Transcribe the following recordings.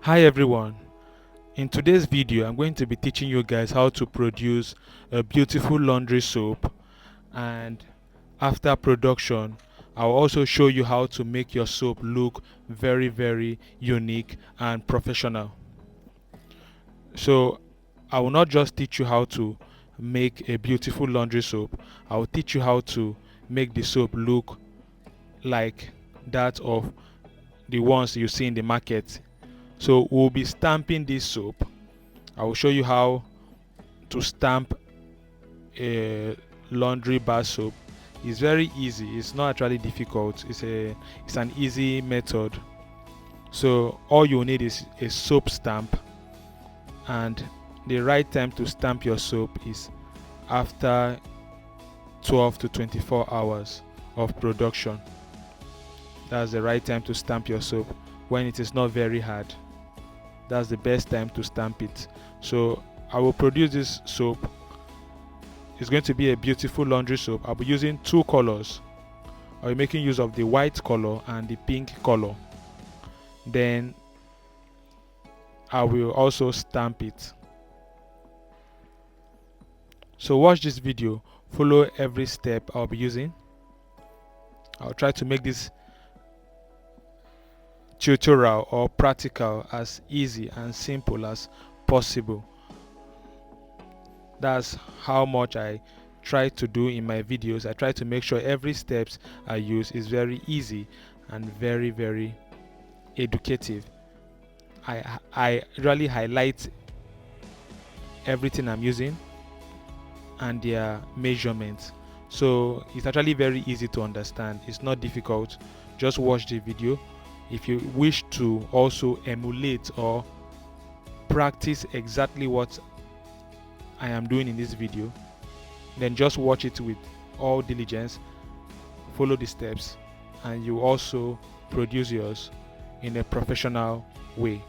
Hi everyone, in today's video I'm going to be teaching you guys how to produce a beautiful laundry soap, and after production I'll also show you how to make your soap look very unique and professional. So I will not just teach you how to make a beautiful laundry soap, I will teach you how to make the soap look like that of the ones you see in the market. So we'll be stamping this soap. I will show you how to stamp a laundry bar soap. It's very easy. It's not actually difficult. It's an easy method. So all you need is a soap stamp, and the right time to stamp your soap is after 12 to 24 hours of production. That's the right time to stamp your soap, when it is not very hard. That's the best time to stamp it. So I will produce this soap. It's going to be a beautiful laundry soap. I'll be using two colors. I'll be making use of the white color and the pink color. Then I will also stamp it. So watch this video, follow every step I'll be using. I'll try to make this tutorial or practical as easy and simple as possible. That's how much I try to do in my videos. I try to make sure every steps I use is very easy and very educative. I really highlight everything I'm using and their measurements, so it's actually very easy to understand. It's not difficult. Just watch the video. If you wish to also emulate or practice exactly what I am doing in this video, then just watch it with all diligence, follow the steps, and you also produce yours in a professional way.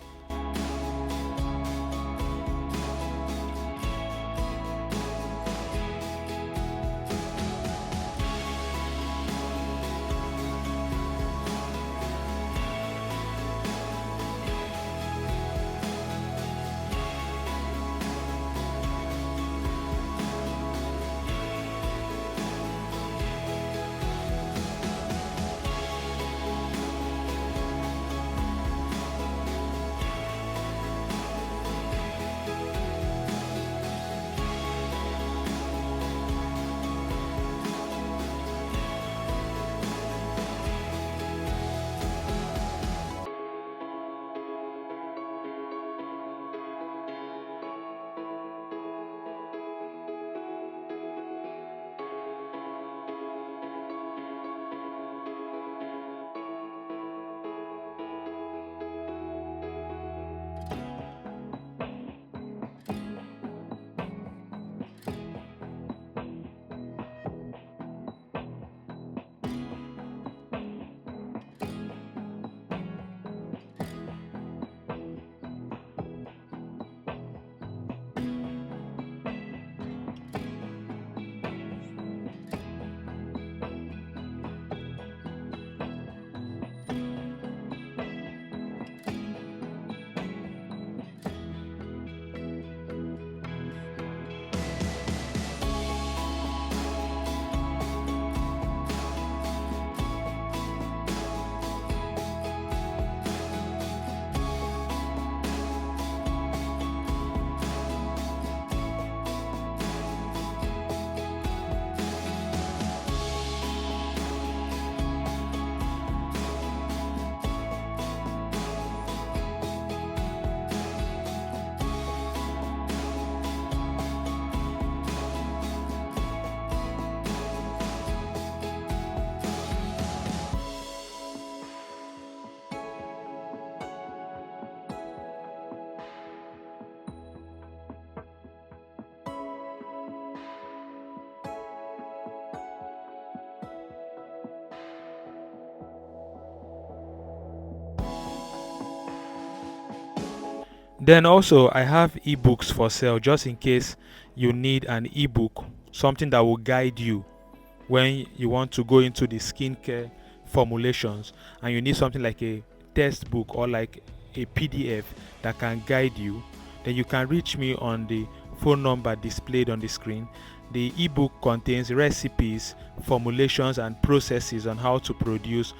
Then also I have ebooks for sale, just in case you need an ebook, something that will guide you when you want to go into the skincare formulations and you need something like a textbook or like a PDF that can guide you, then you can reach me on the phone number displayed on the screen. The ebook contains recipes, formulations, and processes on how to produce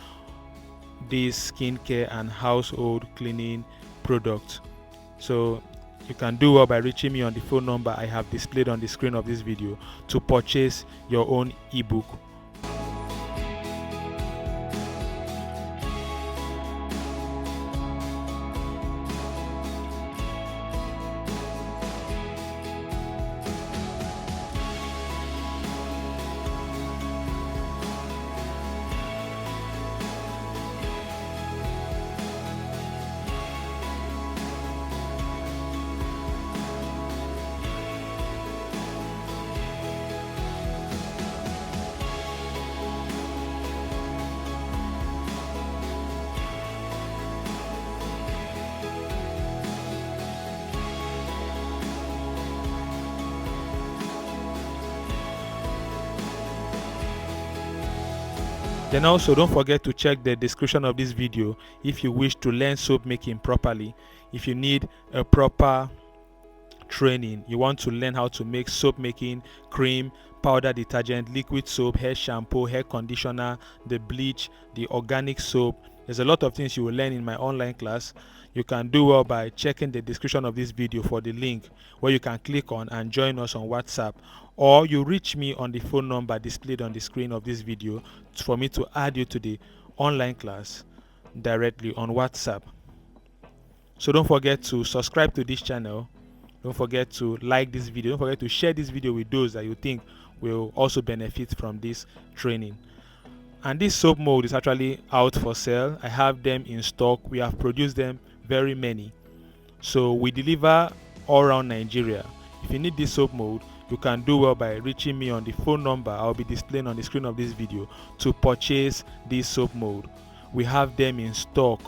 these skincare and household cleaning products. So you can do well by reaching me on the phone number I have displayed on the screen of this video to purchase your own ebook. Then also don't forget to check the description of this video if you wish to learn soap making properly. If you need a proper training, you want to learn how to make soap making, cream, powder detergent, liquid soap, hair shampoo, hair conditioner, the bleach, the organic soap. There's a lot of things you will learn in my online class. You can do well by checking the description of this video for the link where you can click on and join us on WhatsApp, or you reach me on the phone number displayed on the screen of this video for me to add you to the online class directly on WhatsApp. So don't forget to subscribe to this channel. Don't forget to like this video. Don't forget to share this video with those that you think will also benefit from this training. And this soap mold is actually out for sale. I have them in stock. We have produced them very many. So we deliver all around Nigeria. If you need this soap mold, you can do well by reaching me on the phone number I'll be displaying on the screen of this video to purchase this soap mold. We have them in stock.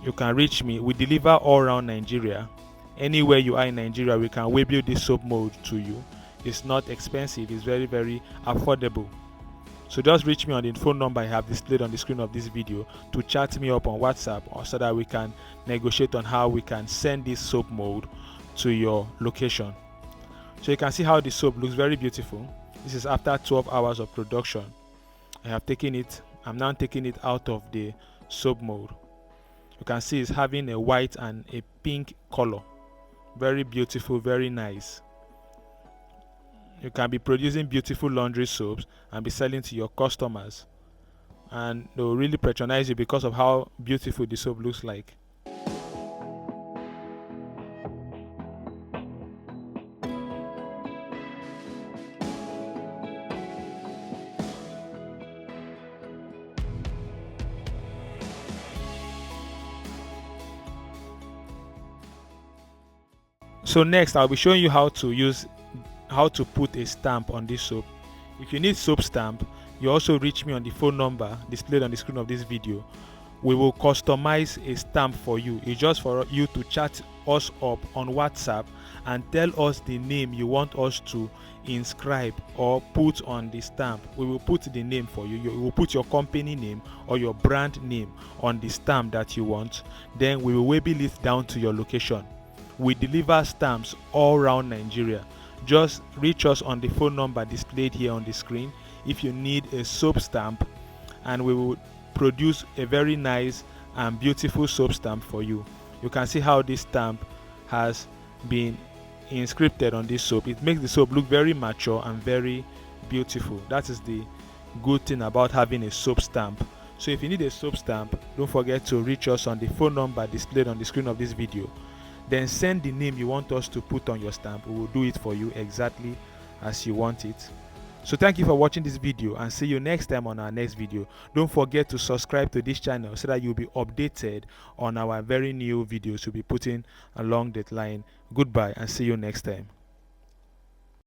You can reach me. We deliver all around Nigeria. Anywhere you are in Nigeria, we can wheel this soap mold to you. It's not expensive. It's very, very affordable. So just reach me on the phone number I have displayed on the screen of this video to chat me up on WhatsApp, or so that we can negotiate on how we can send this soap mold to your location. So you can see how the soap looks very beautiful. This is after 12 hours of production. I'm now taking it out of the soap mold. You can see it's having a white and a pink color. Very beautiful, very nice. You can be producing beautiful laundry soaps and be selling to your customers, and they will really patronize you because of how beautiful the soap looks like. So next I'll be showing you how to put a stamp on this soap. If you need soap stamp, you also reach me on the phone number displayed on the screen of this video. We will customize a stamp for you. It's just for you to chat us up on WhatsApp and tell us the name you want us to inscribe or put on the stamp. We will put the name for you. You will put your company name or your brand name on the stamp that you want. Then we will wheel it down to your location. We deliver stamps all around Nigeria. Just reach us on the phone number displayed here on the screen if you need a soap stamp, and we will produce a very nice and beautiful soap stamp for you. You can see how this stamp has been inscribed on this soap. It makes the soap look very mature and very beautiful. That is the good thing about having a soap stamp. So if you need a soap stamp, don't forget to reach us on the phone number displayed on the screen of this video. Then send the name you want us to put on your stamp. We will do it for you exactly as you want it. So thank you for watching this video, and see you next time on our next video. Don't forget to subscribe to this channel so that you'll be updated on our very new videos we'll be putting along that line. Goodbye, and see you next time.